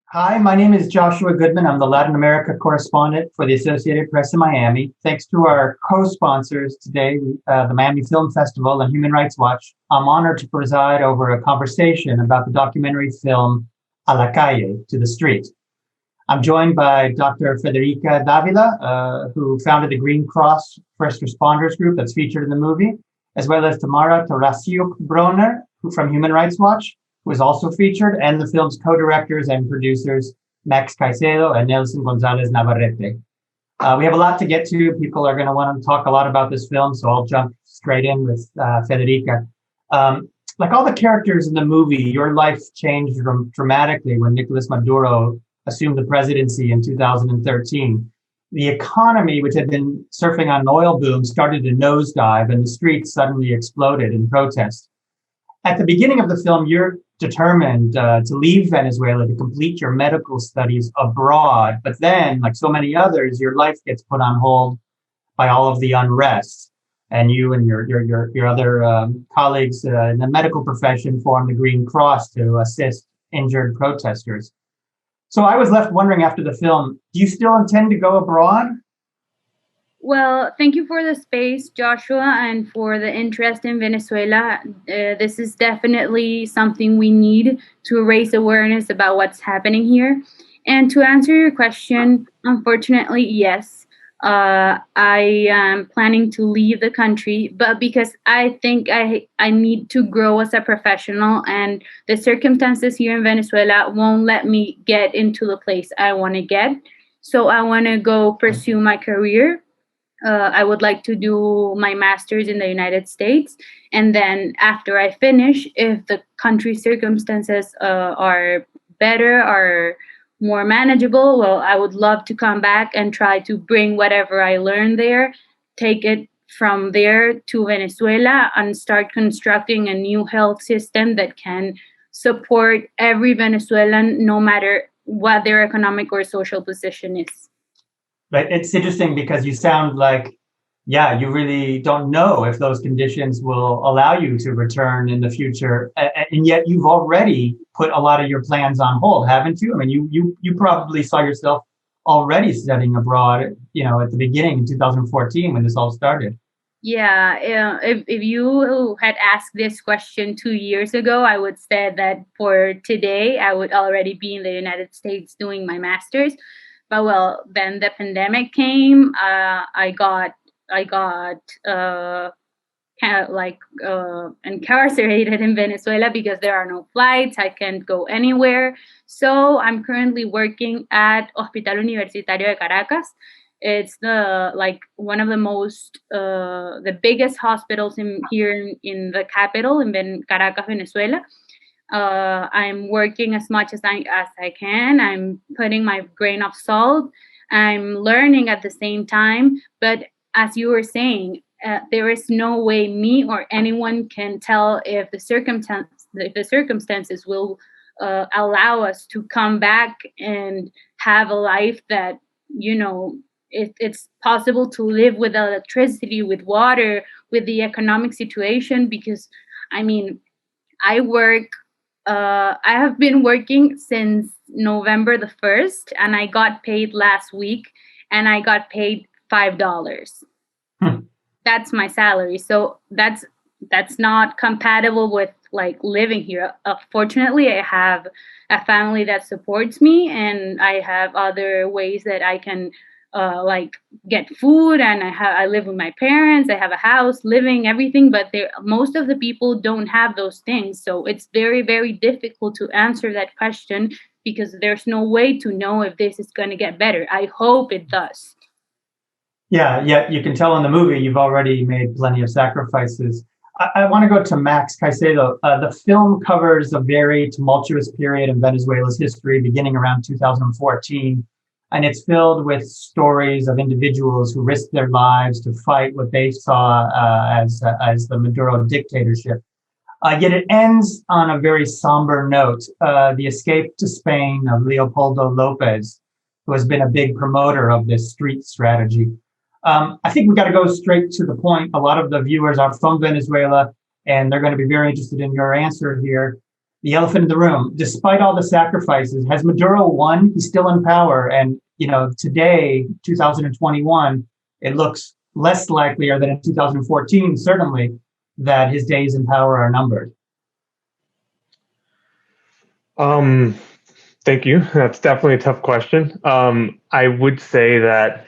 Hi, my name is Joshua Goodman. I'm the Latin America Correspondent for the Associated Press in Miami. Thanks to our co-sponsors today, the Miami Film Festival and Human Rights Watch, I'm honored to preside over a conversation about the documentary film A La Calle, to the street. I'm joined by Dr. Federica Davila, who founded the Green Cross First Responders Group that's featured in the movie, as well as Tamara Taraciuk-Broner, who from Human Rights Watch, who is also featured, and the film's co-directors and producers, Max Caicedo and Nelson Gonzalez Navarrete. We have a lot to get to. People are going to want to talk a lot about this film, so I'll jump straight in with Federica. Like all the characters in the movie, your life changed dramatically when Nicolas Maduro assumed the presidency in 2013. The economy, which had been surfing on an oil boom, started to nosedive, and the streets suddenly exploded in protest. At the beginning of the film, you're determined to leave Venezuela to complete your medical studies abroad. But then, like so many others, your life gets put on hold by all of the unrest. And you and your other colleagues in the medical profession formed the Green Cross to assist injured protesters. So I was left wondering after the film, do you still intend to go abroad? Well, thank you for the space, Joshua, and for the interest in Venezuela. This is definitely something we need to raise awareness about what's happening here. And to answer your question, unfortunately, yes, I am planning to leave the country, but because I think I need to grow as a professional, and the circumstances here in Venezuela won't let me get into the place I want to get. So I want to go pursue my career. I would like to do my master's in the United States. And then after I finish, if the country circumstances are better, are more manageable, well, I would love to come back and try to bring whatever I learned there, take it from there to Venezuela, and start constructing a new health system that can support every Venezuelan, no matter what their economic or social position is. But it's interesting because you sound like, yeah, you really don't know if those conditions will allow you to return in the future, and yet you've already put a lot of your plans on hold, haven't you? I mean, you probably saw yourself already studying abroad, at the beginning in 2014 when this all started. Yeah, if you had asked this question 2 years ago, I would say that for today, I would already be in the United States doing my master's. But well, then the pandemic came. I got kind of like incarcerated in Venezuela because there are no flights. I can't go anywhere. So I'm currently working at Hospital Universitario de Caracas. It's the like one of the most the biggest hospitals in here in the capital in Caracas, Venezuela. I'm working as much as I can. I'm putting my grain of salt. I'm learning at the same time. But as you were saying, there is no way me or anyone can tell if the circumstances will allow us to come back and have a life that it's possible to live with electricity, with water, with the economic situation. Because I mean, I work I have been working since November the 1st, and I got paid last week, and I got paid $5. Hmm. That's my salary. So that's not compatible with like living here. Fortunately, I have a family that supports me, and I have other ways that I can like get food, and I live with my parents. I have a house, living, everything, but most of the people don't have those things. So it's very very difficult to answer that question because there's no way to know if this is going to get better. I hope it does. Yeah, you can tell in the movie you've already made plenty of sacrifices. I want to go to Max Caicedo. The film covers a very tumultuous period in Venezuela's history, beginning around 2014, and it's filled with stories of individuals who risked their lives to fight what they saw as the Maduro dictatorship. Yet it ends on a very somber note, the escape to Spain of Leopoldo Lopez, who has been a big promoter of this street strategy. I think we got to go straight to the point. A lot of the viewers are from Venezuela, and they're going to be very interested in your answer here. the elephant in the room. Despite all the sacrifices, has Maduro won? He's still in power. And, today, 2021, it looks less likelier than in 2014, certainly, that his days in power are numbered. Thank you. That's definitely a tough question. I would say that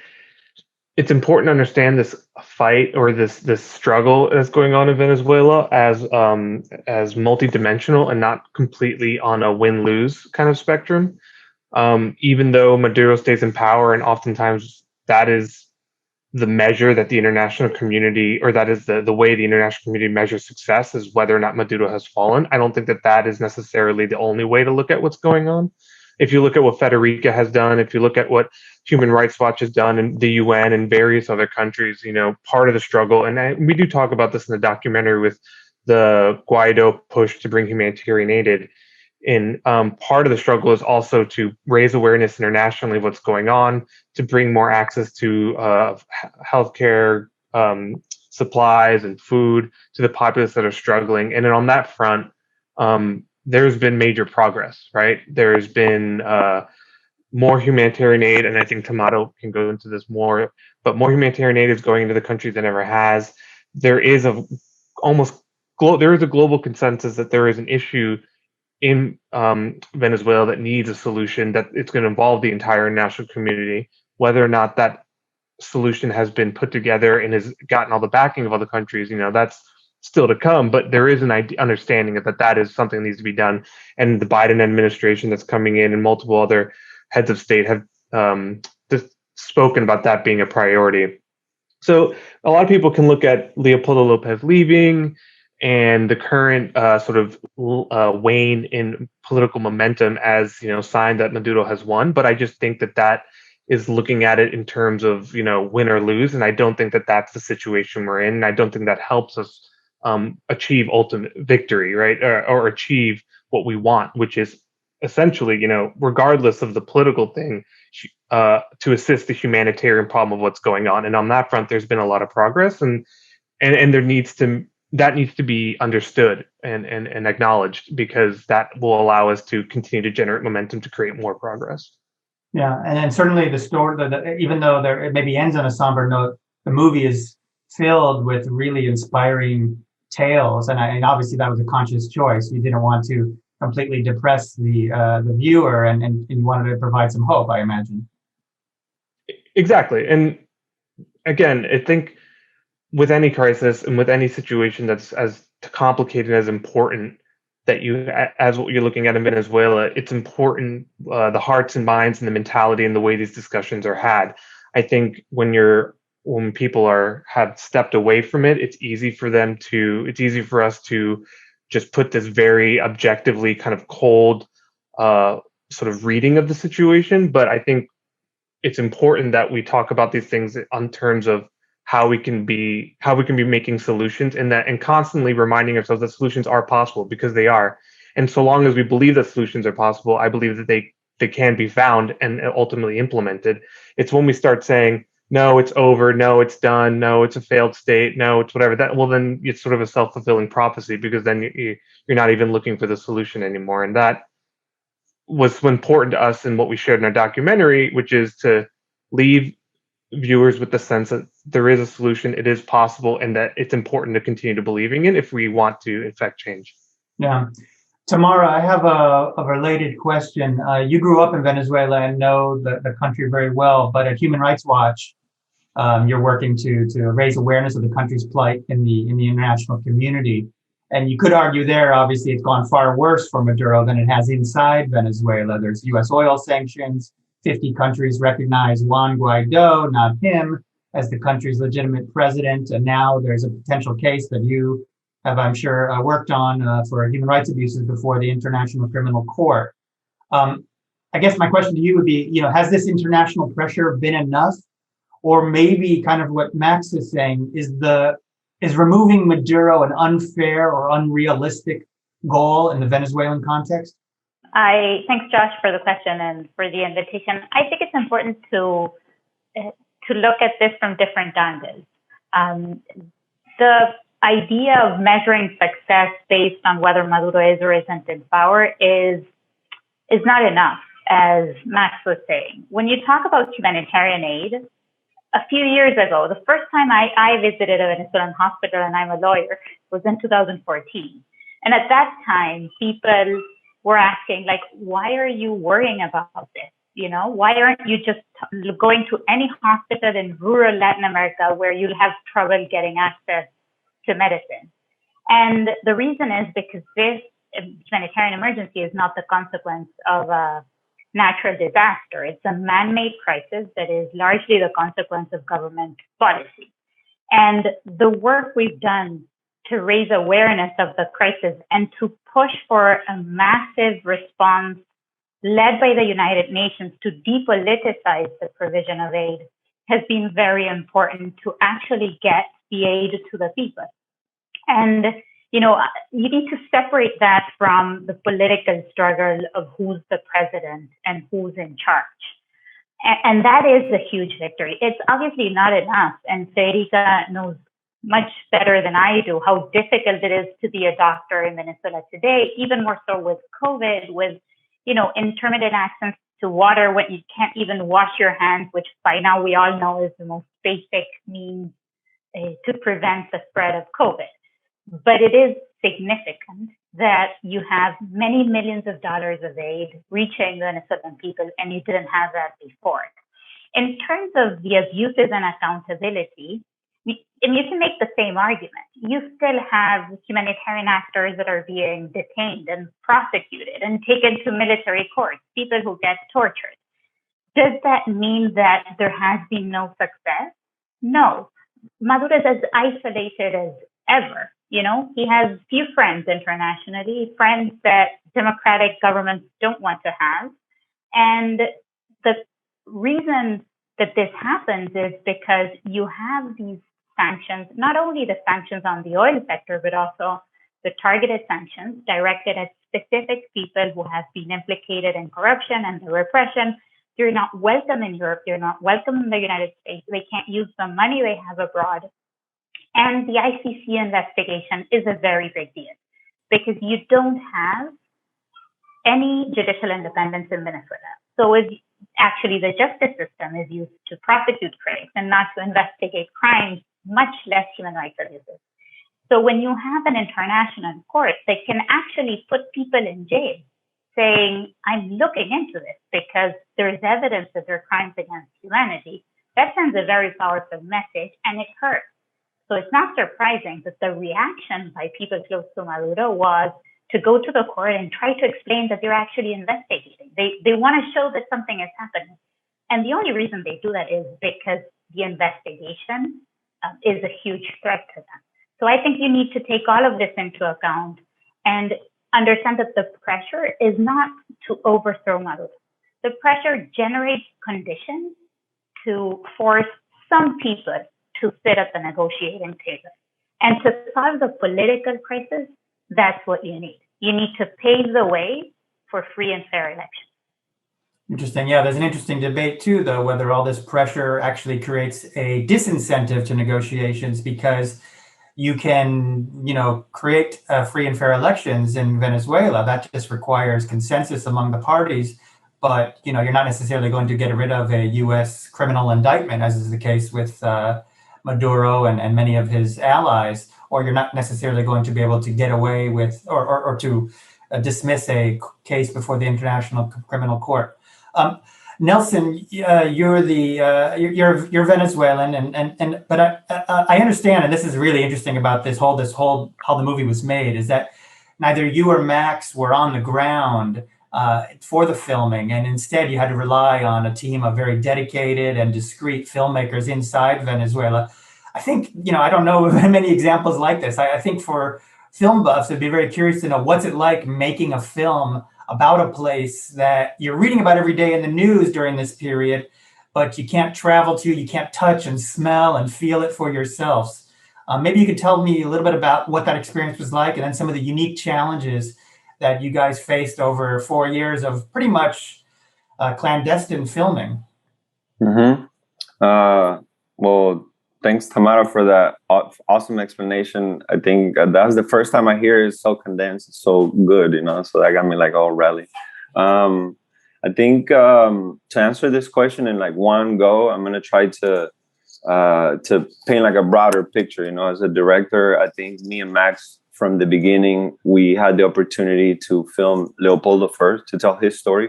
it's important to understand this fight or this struggle that's going on in Venezuela as multidimensional and not completely on a win-lose kind of spectrum. Even though Maduro stays in power, and oftentimes that is the measure that the international community, or that is the way the international community measures success, is whether or not Maduro has fallen. I don't think that is necessarily the only way to look at what's going on. If you look at what Federica has done, if you look at what Human Rights Watch has done in the UN and various other countries, part of the struggle, and we do talk about this in the documentary with the Guaido push to bring humanitarian aid in, part of the struggle is also to raise awareness internationally of what's going on, to bring more access to healthcare, supplies and food to the populace that are struggling. And then on that front, there's been major progress, right? There's been more humanitarian aid, and I think Tamara can go into this more, but more humanitarian aid is going into the country than ever has. There is a global consensus that there is an issue in Venezuela that needs a solution, that it's going to involve the entire international community. Whether or not that solution has been put together and has gotten all the backing of other countries, that's still to come, but there is an understanding that is something that needs to be done. And the Biden administration that's coming in and multiple other heads of state have just spoken about that being a priority. So a lot of people can look at Leopoldo Lopez leaving and the current sort of wane in political momentum as sign that Maduro has won. But I just think that is looking at it in terms of win or lose, and I don't think that that's the situation we're in. And I don't think that helps us achieve ultimate victory, right, or achieve what we want, which is essentially, regardless of the political thing, to assist the humanitarian problem of what's going on. And on that front, there's been a lot of progress, and that needs to be understood and acknowledged, because that will allow us to continue to generate momentum to create more progress. Yeah, and certainly the story, even though it maybe ends on a somber note, the movie is filled with really inspiring tales, and obviously that was a conscious choice. You didn't want to completely depress the viewer, and you wanted to provide some hope, I imagine. Exactly, and again, I think with any crisis and with any situation that's as complicated, as important, that as what you're looking at in Venezuela, it's important, the hearts and minds and the mentality and the way these discussions are had. I think when people have stepped away from it, it's easy for us to just put this very objectively kind of cold sort of reading of the situation. But I think it's important that we talk about these things on terms of how we can be making solutions, and constantly reminding ourselves that solutions are possible, because they are. And so long as we believe that solutions are possible, I believe that they can be found and ultimately implemented. It's when we start saying, no, it's over, no, it's done, no, it's a failed state, no, it's whatever, then it's sort of a self-fulfilling prophecy, because then you're not even looking for the solution anymore. And that was important to us in what we shared in our documentary, which is to leave viewers with the sense that there is a solution, it is possible, and that it's important to continue to believing it if we want to effect change. Yeah. Tamara, I have a related question. You grew up in Venezuela and know the country very well, but at Human Rights Watch, you're working to raise awareness of the country's plight in the international community. And you could argue there, obviously, it's gone far worse for Maduro than it has inside Venezuela. There's U.S. oil sanctions. 50 countries recognize Juan Guaido, not him, as the country's legitimate president. And now there's a potential case that you have, I'm sure, worked on for human rights abuses before the International Criminal Court. I guess my question to you would be, has this international pressure been enough? Or maybe kind of what Max is saying, is removing Maduro an unfair or unrealistic goal in the Venezuelan context? Thanks, Josh, for the question and for the invitation. I think it's important to look at this from different angles. The idea of measuring success based on whether Maduro is or isn't in power is not enough, as Max was saying. When you talk about humanitarian aid, a few years ago, the first time I visited a Venezuelan hospital, and I'm a lawyer, was in 2014. And at that time, people were asking, like, why are you worrying about this? You know, why aren't you just going to any hospital in rural Latin America where you'll have trouble getting access to medicine? And the reason is because this humanitarian emergency is not the consequence of a natural disaster. It's a man-made crisis that is largely the consequence of government policy. And the work we've done to raise awareness of the crisis and to push for a massive response led by the United Nations to depoliticize the provision of aid has been very important to actually get the aid to the people. And, you know, you need to separate that from the political struggle of who's the president and who's in charge. And that is a huge victory. It's obviously not enough. And Federica knows much better than I do how difficult it is to be a doctor in Venezuela today, even more so with COVID, with, you know, intermittent access to water when you can't even wash your hands, which by now we all know is the most basic means to prevent the spread of COVID. But it is significant that you have many millions of dollars of aid reaching Venezuelan people, and you didn't have that before. In terms of the abuses and accountability, and you can make the same argument. You still have humanitarian actors that are being detained and prosecuted and taken to military courts, people who get tortured. Does that mean that there has been no success? No. Maduro is as isolated as ever. You know, he has few friends internationally, friends that democratic governments don't want to have. And the reason that this happens is because you have these sanctions, not only the sanctions on the oil sector, but also the targeted sanctions directed at specific people who have been implicated in corruption and the repression. You're not welcome in Europe. You're not welcome in the United States. They can't use the money they have abroad. And the ICC investigation is a very big deal because you don't have any judicial independence in Venezuela. So actually the justice system is used to prosecute critics and not to investigate crimes, much less human rights abuses. So when you have an international court that can actually put people in jail saying, I'm looking into this because there's evidence that there are crimes against humanity, that sends a very powerful message and it hurts. So it's not surprising that the reaction by people close to Maduro was to go to the court and try to explain that they're actually investigating. They want to show that something is happening. And the only reason they do that is because the investigation is a huge threat to them. So I think you need to take all of this into account and understand that the pressure is not to overthrow Maduro. The pressure generates conditions to force some people to sit at the negotiating table. And to solve the political crisis, that's what you need. You need to pave the way for free and fair elections. Interesting. Yeah, there's an interesting debate too, though, whether all this pressure actually creates a disincentive to negotiations, because you can, create free and fair elections in Venezuela. That just requires consensus among the parties. But, you're not necessarily going to get rid of a U.S. criminal indictment, as is the case with Maduro and many of his allies, or you're not necessarily going to be able to get away with or to dismiss a case before the International Criminal Court. Nelson, you're Venezuelan, but I understand, and this is really interesting about this whole how the movie was made, is that neither you or Max were on the ground for the filming, and instead you had to rely on a team of very dedicated and discreet filmmakers inside Venezuela. I think, I don't know many examples like this. I think for film buffs, it'd be very curious to know what's it like making a film about a place that you're reading about every day in the news during this period, but you can't travel to, you can't touch and smell and feel it for yourselves. Maybe you could tell me a little bit about what that experience was like, and then some of the unique challenges that you guys faced over 4 years of pretty much clandestine filming. Well, Thanks, Tamara, for that awesome explanation. I think that was the first time I hear it so condensed, so good, so that got me like all rally. I think to answer this question in like one go, I'm going to try to paint like a broader picture. As a director, I think me and Max, from the beginning, we had the opportunity to film Leopoldo first, to tell his story.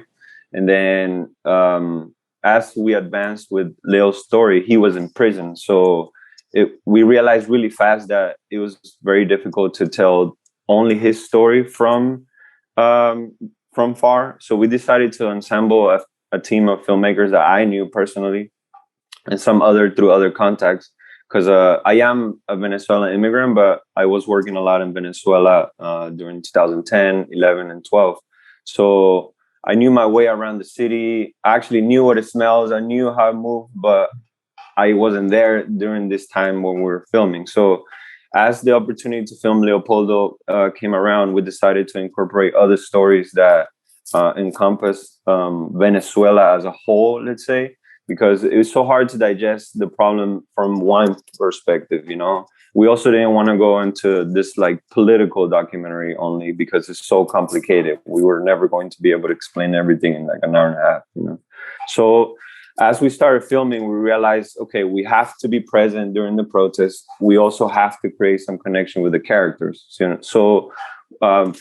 And then as we advanced with Leo's story, he was in prison. So we realized really fast that it was very difficult to tell only his story from far. So we decided to ensemble a team of filmmakers that I knew personally and some through other contacts. Because I am a Venezuelan immigrant, but I was working a lot in Venezuela during 2010, 11, and 12. So I knew my way around the city. I actually knew what it smells. I knew how it moved, but I wasn't there during this time when we were filming. So as the opportunity to film Leopoldo came around, we decided to incorporate other stories that encompass Venezuela as a whole, let's say, because it was so hard to digest the problem from one perspective, We also didn't want to go into this like political documentary only because it's so complicated. We were never going to be able to explain everything in like an hour and a half, So as we started filming, we realized, okay, we have to be present during the protest. We also have to create some connection with the characters. So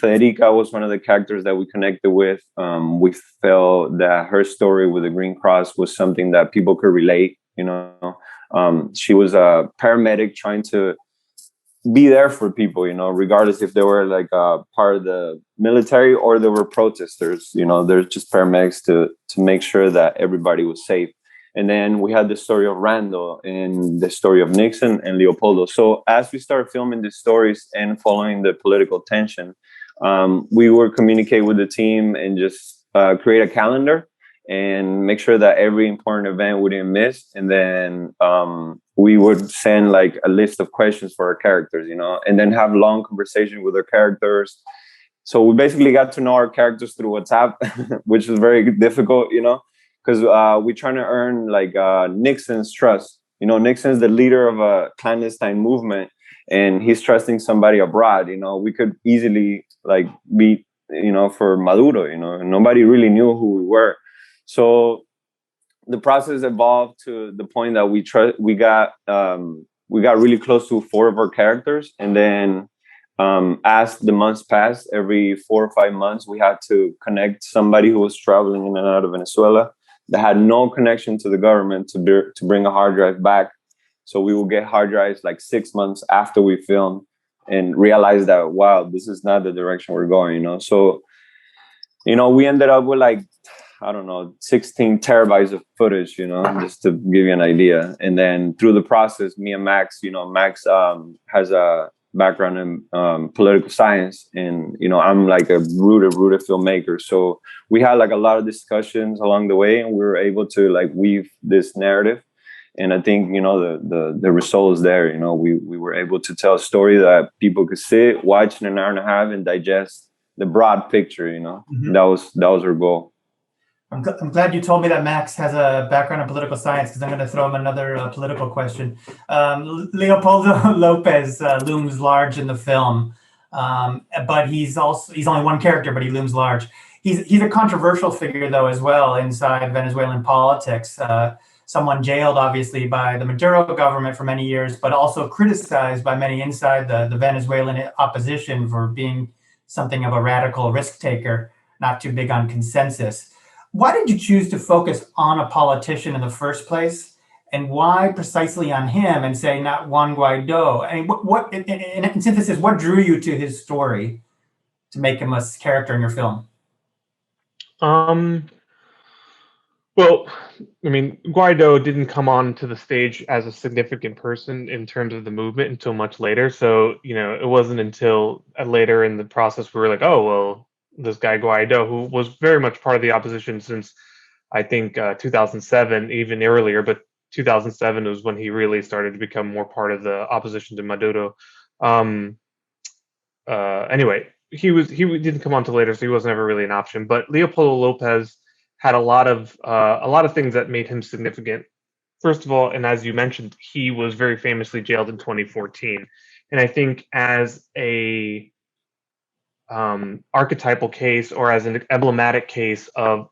Federica was one of the characters that we connected with. We felt that her story with the Green Cross was something that people could relate. She was a paramedic trying to be there for people, regardless if they were like part of the military or they were protesters. They're just paramedics to make sure that everybody was safe. And then we had the story of Randall and the story of Nixon and Leopoldo. So as we started filming these stories and following the political tension, we would communicate with the team and just create a calendar and make sure that every important event we didn't miss. And then we would send like a list of questions for our characters, and then have long conversation with our characters. So we basically got to know our characters through WhatsApp, which was very difficult, because we're trying to earn like Nixon's trust. Nixon's the leader of a clandestine movement, and he's trusting somebody abroad. We could easily like be, for Maduro. Nobody really knew who we were. So the process evolved to the point that we got really close to 4 of our characters, and then as the months passed, every 4 or 5 months, we had to connect somebody who was traveling in and out of Venezuela that had no connection to the government to bring a hard drive back. So we would get hard drives like 6 months after we filmed and realize that, wow, this is not the direction we're going, So, we ended up with like, I don't know, 16 terabytes of footage, just to give you an idea. And then through the process, me and Max, Max has a background in political science, and I'm like a rooted filmmaker. So we had like a lot of discussions along the way, and we were able to like weave this narrative. And I think the result is there. We were able to tell a story that people could sit, watch in an hour and a half, and digest the broad picture. Mm-hmm. That was our goal. I'm glad you told me that Max has a background in political science, because I'm going to throw him another political question. Leopoldo Lopez looms large in the film, but he's only one character, but he looms large. He's a controversial figure, though, as well, inside Venezuelan politics. Someone jailed, obviously, by the Maduro government for many years, but also criticized by many inside the Venezuelan opposition for being something of a radical risk taker, not too big on consensus. Why did you choose to focus on a politician in the first place, and why precisely on him and say not Juan Guaido? I mean, what in synthesis, what drew you to his story to make him a character in your film? Well, I mean, Guaido didn't come onto the stage as a significant person in terms of the movement until much later. So, it wasn't until later in the process we were like, oh, well, this guy Guaido, who was very much part of the opposition since I think 2007, even earlier, but 2007 was when he really started to become more part of the opposition to Maduro. Anyway, he didn't come on till later, so he was never really an option. But Leopoldo Lopez had a lot of things that made him significant. first of all, and as you mentioned, he was very famously jailed in 2014. And I think as a archetypal case or as an emblematic case of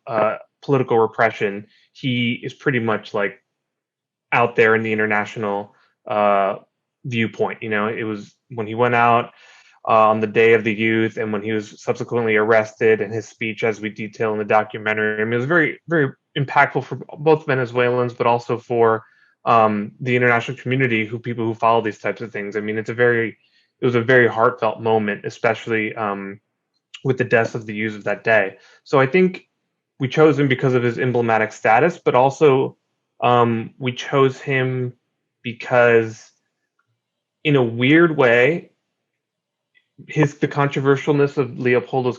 political repression, he is pretty much like out there in the international viewpoint. You know, it was when he went out on the Day of the Youth and when he was subsequently arrested, and his speech, as we detail in the documentary, I mean, it was very, very impactful for both Venezuelans, but also for the international community, people who follow these types of things. I mean, it was a very heartfelt moment, especially with the deaths of the youth of that day. So I think we chose him because of his emblematic status, but also we chose him because, in a weird way, the controversialness of Leopoldo's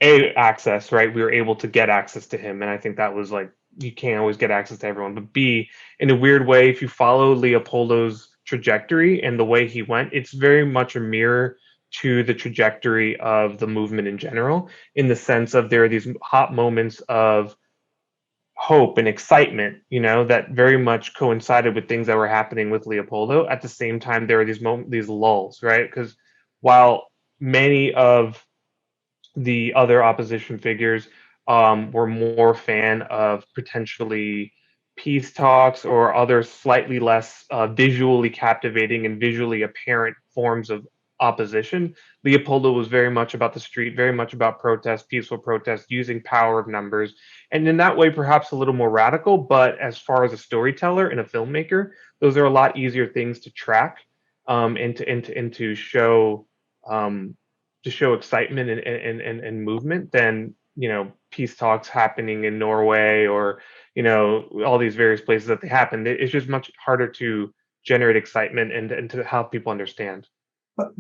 access, right? We were able to get access to him, and I think that was like, you can't always get access to everyone, but B, in a weird way, if you follow Leopoldo's trajectory and the way he went, it's very much a mirror to the trajectory of the movement in general, in the sense of there are these hot moments of hope and excitement, you know, that very much coincided with things that were happening with Leopoldo. At the same time, there are these lulls, right? Because while many of the other opposition figures were more fan of potentially peace talks or other slightly less visually captivating and visually apparent forms of opposition, Leopoldo was very much about the street, very much about protest, peaceful protest, using power of numbers, and in that way perhaps a little more radical. But as far as a storyteller and a filmmaker, those are a lot easier things to track and to show excitement and movement than, you know, peace talks happening in Norway or, you know, all these various places that they happen. It's just much harder to generate excitement and to help people understand. But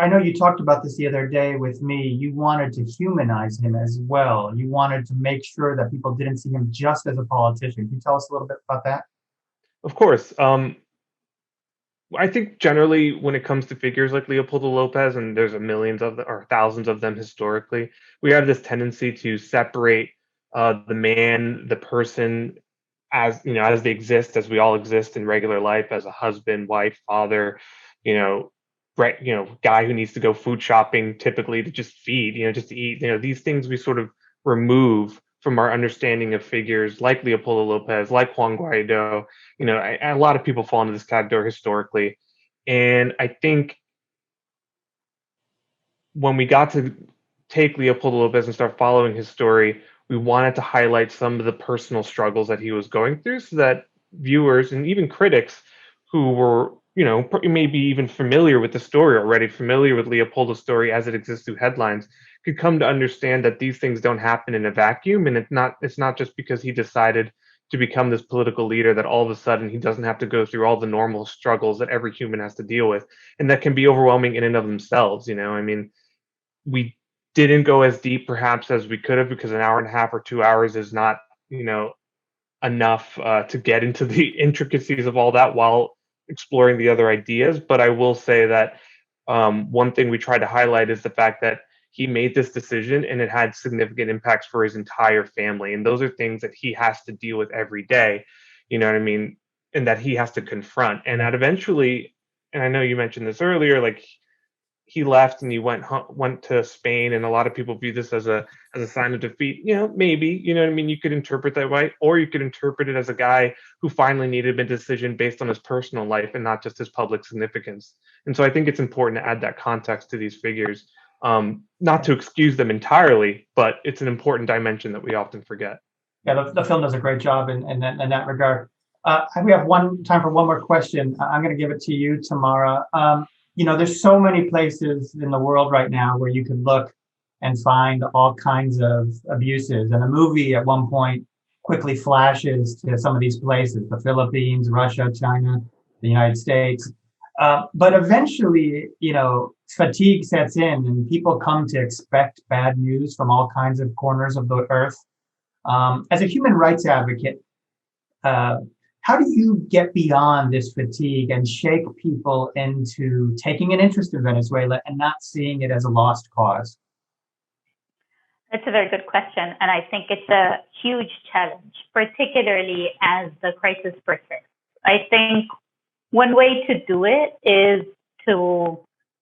I know you talked about this the other day with me. You wanted to humanize him as well. You wanted to make sure that people didn't see him just as a politician. Can you tell us a little bit about that? Of course. I think generally when it comes to figures like Leopoldo Lopez, and there's millions of them or thousands of them historically, we have this tendency to separate the man, the person, as you know, as they exist, as we all exist in regular life, as a husband, wife, father, you know, right, you know, guy who needs to go food shopping typically to just feed, you know, just to eat. You know, these things we sort of remove from our understanding of figures like Leopoldo Lopez, like Juan Guaido. You know, a lot of people fall into this category historically. And I think when we got to take Leopoldo Lopez and start following his story, we wanted to highlight some of the personal struggles that he was going through so that viewers and even critics who were, you know, maybe even familiar with the story already, familiar with Leopoldo's story as it exists through headlines, could come to understand that these things don't happen in a vacuum. And it's not just because he decided to become this political leader that all of a sudden he doesn't have to go through all the normal struggles that every human has to deal with. And that can be overwhelming in and of themselves. You know, I mean, we didn't go as deep perhaps as we could have, because an hour and a half or 2 hours is not, you know, enough to get into the intricacies of all that while exploring the other ideas. But I will say that one thing we tried to highlight is the fact that he made this decision and it had significant impacts for his entire family. And those are things that he has to deal with every day, you know what I mean? And that he has to confront. And that eventually, and I know you mentioned this earlier, like he left and he went to Spain, and a lot of people view this as a sign of defeat. You know, maybe, you know what I mean? You could interpret that way, or you could interpret it as a guy who finally needed a decision based on his personal life and not just his public significance. And so I think it's important to add that context to these figures, not to excuse them entirely, but it's an important dimension that we often forget. Yeah, the film does a great job in that regard. We have time for one more question. I'm going to give it to you, Tamara. You know, there's so many places in the world right now where you could look and find all kinds of abuses. And the movie at one point quickly flashes to some of these places: the Philippines, Russia, China, the United States. But eventually, you know, fatigue sets in and people come to expect bad news from all kinds of corners of the earth. As a human rights advocate, how do you get beyond this fatigue and shake people into taking an interest in Venezuela and not seeing it as a lost cause? That's a very good question. And I think it's a huge challenge, particularly as the crisis persists. I think one way to do it is to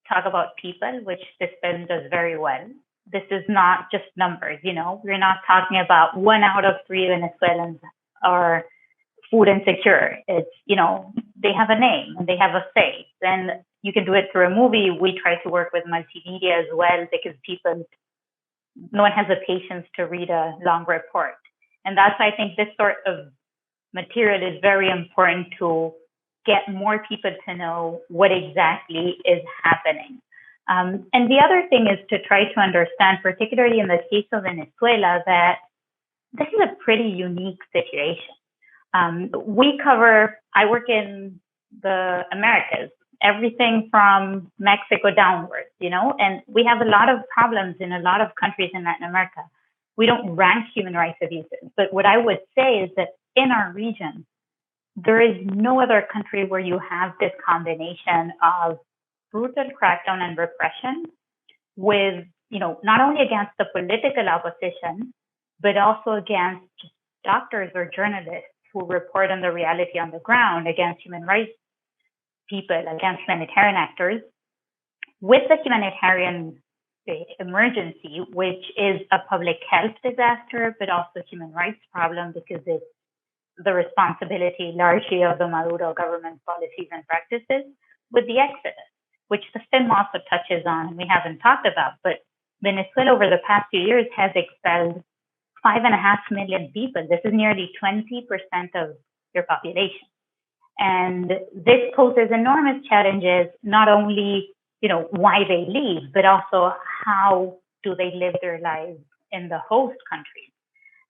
talk about people, which this film does very well. This is not just numbers, we're not talking about 1 out of 3 Venezuelans are food insecure. It's, they have a name and they have a face, and you can do it through a movie. We try to work with multimedia as well, because no one has the patience to read a long report. And that's, I think, this sort of material is very important to get more people to know what exactly is happening. And the other thing is to try to understand, particularly in the case of Venezuela, that this is a pretty unique situation. I work in the Americas, everything from Mexico downwards, and we have a lot of problems in a lot of countries in Latin America. We don't rank human rights abuses, but what I would say is that in our region, there is no other country where you have this combination of brutal crackdown and repression with, not only against the political opposition, but also against doctors or journalists who report on the reality on the ground, against human rights people, against humanitarian actors, with the humanitarian emergency, which is a public health disaster, but also a human rights problem, because it's the responsibility largely of the Maduro government's policies and practices, with the exodus, which the film also touches on and we haven't talked about. But Venezuela over the past few years has expelled 5.5 million people. This is nearly 20% of their population. And this poses enormous challenges, not only, why they leave, but also how do they live their lives in the host countries.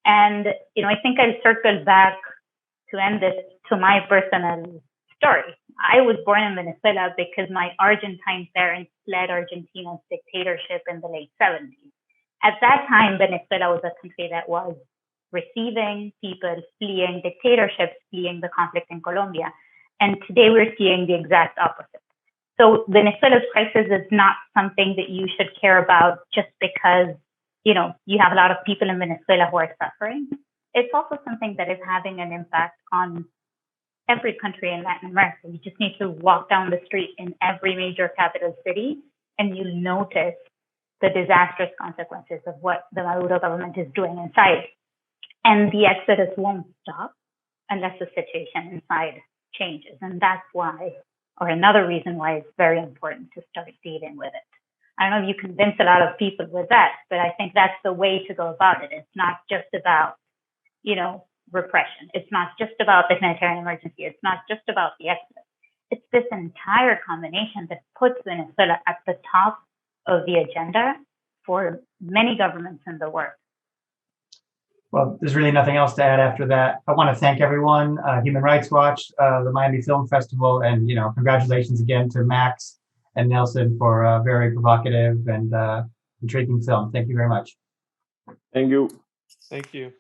And, I think I'll circle back to end this to my personal story. I was born in Venezuela because my Argentine parents fled Argentina's dictatorship in the late 70s. At that time, Venezuela was a country that was receiving people fleeing dictatorships, fleeing the conflict in Colombia. And today we're seeing the exact opposite. So Venezuela's crisis is not something that you should care about just because, you have a lot of people in Venezuela who are suffering. It's also something that is having an impact on every country in Latin America. You just need to walk down the street in every major capital city and you'll notice the disastrous consequences of what the Maduro government is doing inside. And the exodus won't stop unless the situation inside changes. And that's why, or another reason why it's very important to start dealing with it. I don't know if you convince a lot of people with that, but I think that's the way to go about it. It's not just about, repression. It's not just about the humanitarian emergency. It's not just about the exodus. It's this entire combination that puts Venezuela at the top of the agenda for many governments in the world. Well, there's really nothing else to add after that. I want to thank everyone, Human Rights Watch, the Miami Film Festival, and congratulations again to Max and Nelson for a very provocative and intriguing film. Thank you very much. Thank you. Thank you.